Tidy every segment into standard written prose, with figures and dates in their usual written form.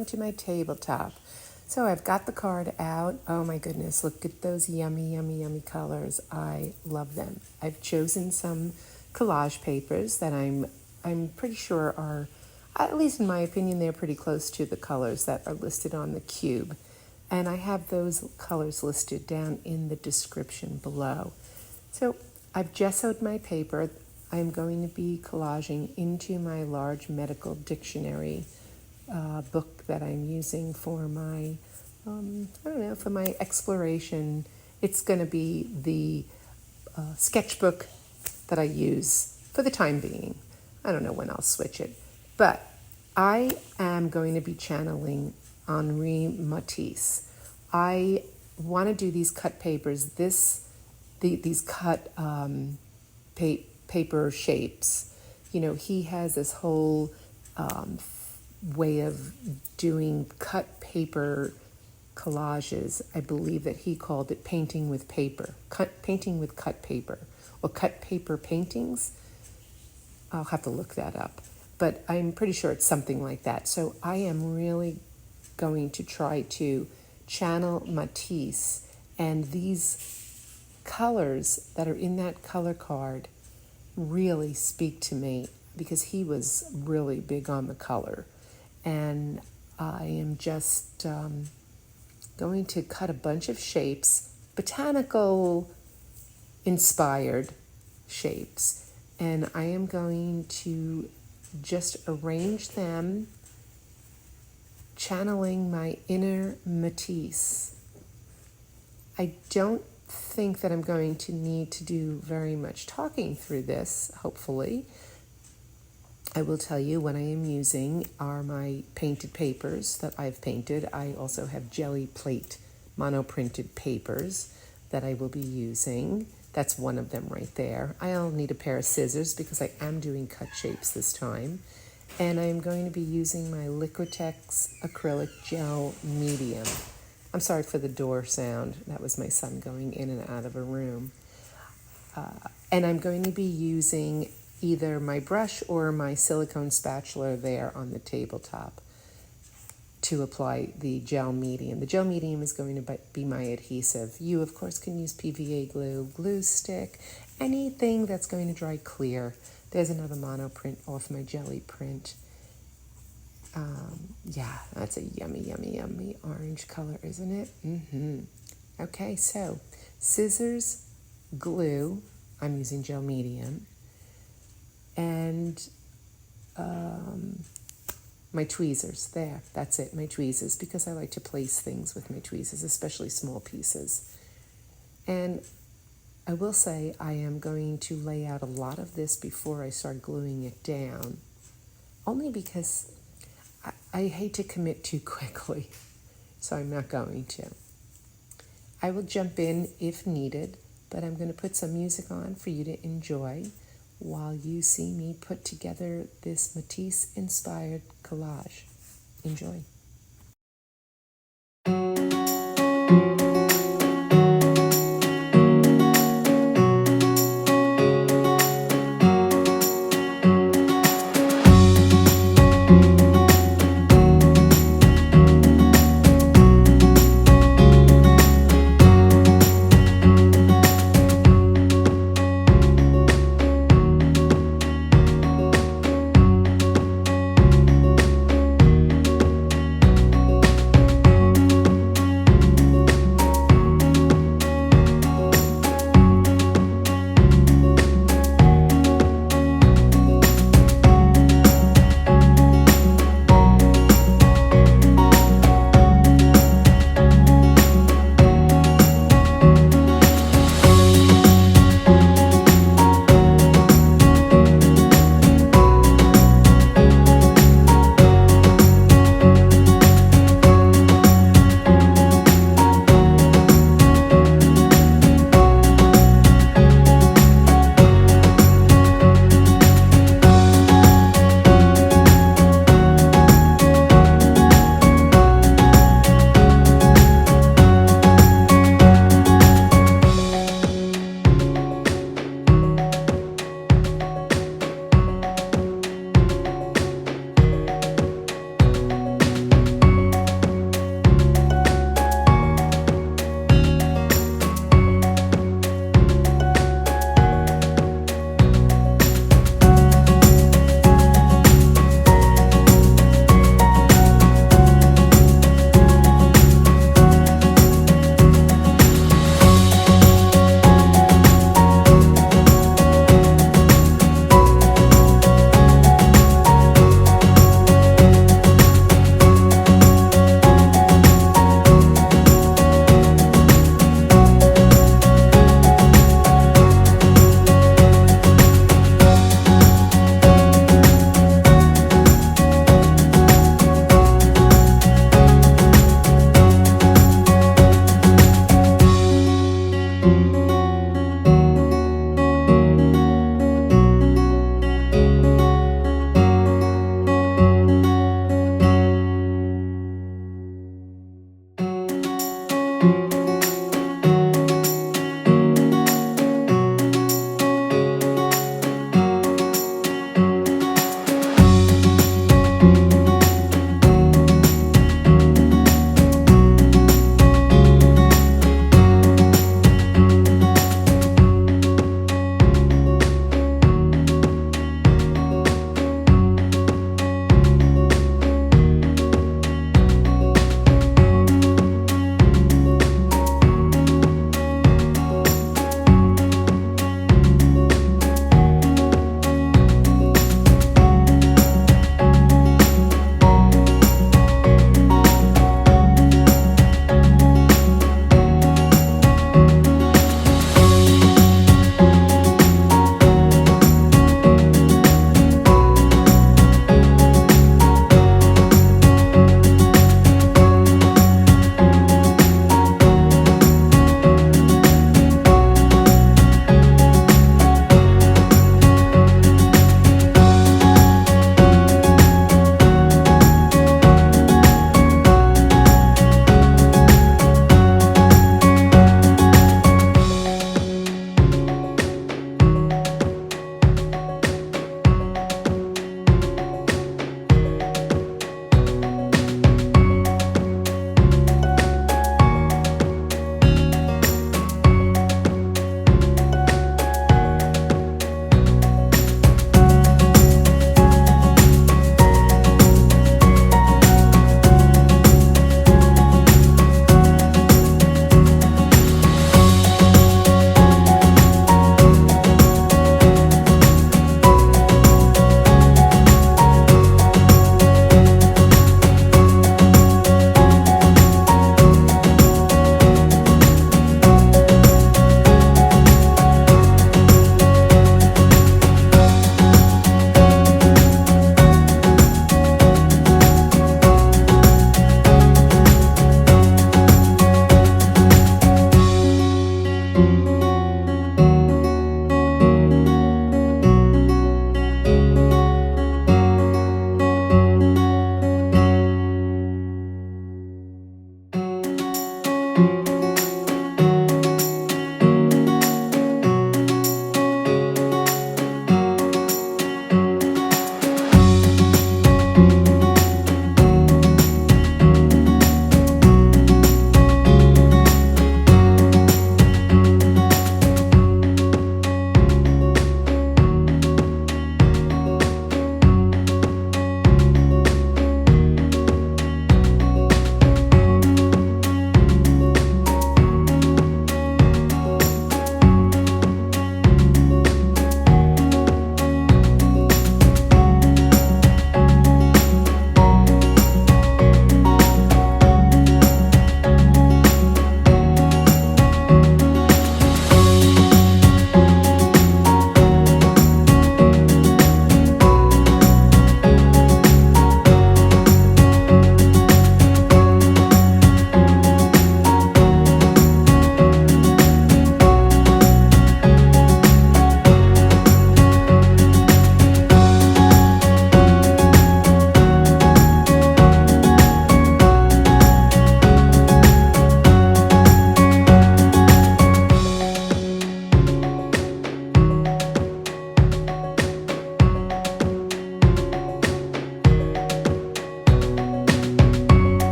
down to my tabletop. So I've got the card out. Oh my goodness, look at those yummy, yummy, yummy colors. I love them. I've chosen some collage papers that I'm pretty sure are, at least in my opinion, they're pretty close to the colors that are listed on the cube. And I have those colors listed down in the description below. So I've gessoed my paper. I'm going to be collaging into my large medical dictionary book that I'm using for my, for my exploration. It's going to be the sketchbook that I use for the time being. I don't know when I'll switch it. But I am going to be channeling Henri Matisse. I want to do these cut papers, these cut paper shapes. You know, he has this whole way of doing cut paper collages. I believe that he called it painting with paper, painting with cut paper, or cut paper paintings. I'll have to look that up, but I'm pretty sure it's something like that. So I am really going to try to channel Matisse, and these colors that are in that color card really speak to me because he was really big on the color. And I am just going to cut a bunch of shapes, botanical inspired shapes, and I am going to just arrange them, channeling my inner Matisse. I don't think that I'm going to need to do very much talking through this, hopefully. I will tell you what I am using are my painted papers that I've painted. I also have jelly plate monoprinted papers that I will be using. That's one of them right there. I'll need a pair of scissors because I am doing cut shapes this time. And I'm going to be using my Liquitex Acrylic Gel Medium. I'm sorry for the door sound. That was my son going in and out of a room. And I'm going to be using either my brush or my silicone spatula there on the tabletop to apply the gel medium. The gel medium is going to be my adhesive. You, of course, can use PVA glue, glue stick, anything that's going to dry clear. There's another monoprint off my jelly print. Yeah, that's a yummy, yummy, yummy orange color, isn't it? Okay, so scissors, glue, I'm using gel medium, and my tweezers, there, that's it, my tweezers, because I like to place things with my tweezers, especially small pieces. And I will say I am going to lay out a lot of this before I start gluing it down, only because I hate to commit too quickly, so I'm not going to. I will jump in if needed, but I'm going to put some music on for you to enjoy while you see me put together this Matisse-inspired collage. Enjoy.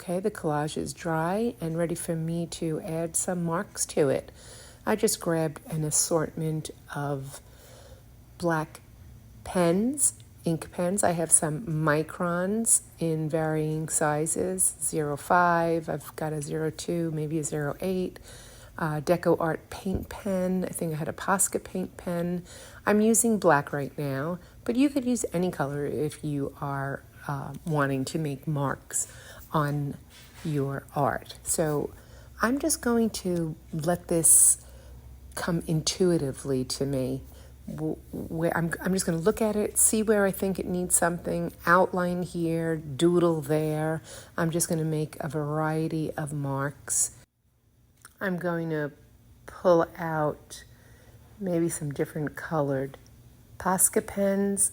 Okay, the collage is dry and ready for me to add some marks to it. I just grabbed an assortment of black pens, ink pens. I have some microns in varying sizes, 0.5, I've got a 0.2, maybe a 0.8. Deco Art paint pen. I think I had a Posca paint pen. I'm using black right now, but you could use any color if you are wanting to make marks on your art. So I'm just going to let this come intuitively to me. Where I'm just going to look at it, see where I think it needs something, outline here, doodle there. I'm just going to make a variety of marks. I'm going to pull out maybe some different colored Posca pens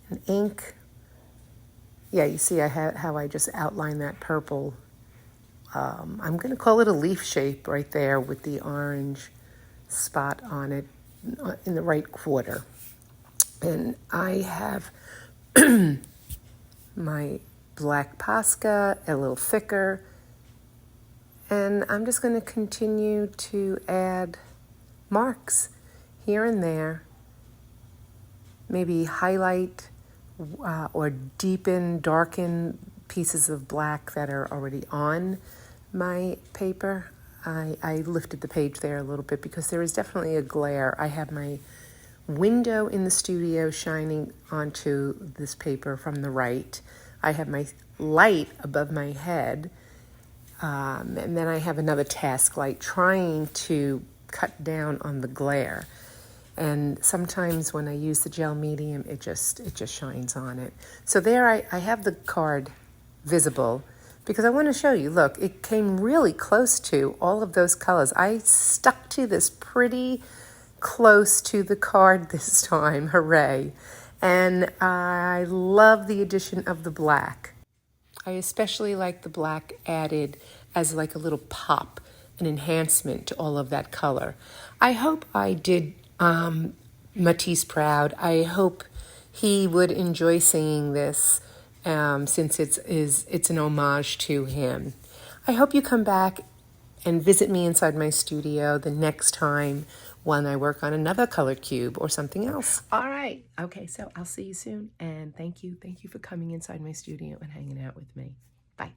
and ink. Yeah, you see how I just outlined that purple. I'm going to call it a leaf shape right there with the orange spot on it in the right quarter. And I have my black Posca, a little thicker, and I'm just going to continue to add marks here and there, maybe highlight or deepen, darken pieces of black that are already on my paper. I lifted the page there a little bit because there is definitely a glare. I have my window in the studio shining onto this paper from the right. I have my light above my head, and then I have another task light trying to cut down on the glare. And sometimes when I use the gel medium, it just shines on it. So there I have the card visible, because I want to show you, look, it came really close to all of those colors. I stuck to this pretty close to the card this time, hooray. And I love the addition of the black. I especially like the black added as like a little pop, an enhancement to all of that color. I hope I did Matisse proud. I hope he would enjoy singing this, since it's an homage to him. I hope you come back and visit me inside my studio the next time when I work on another color cube or something else. All right. Okay, so I'll see you soon, and thank you for coming inside my studio and hanging out with me. Bye.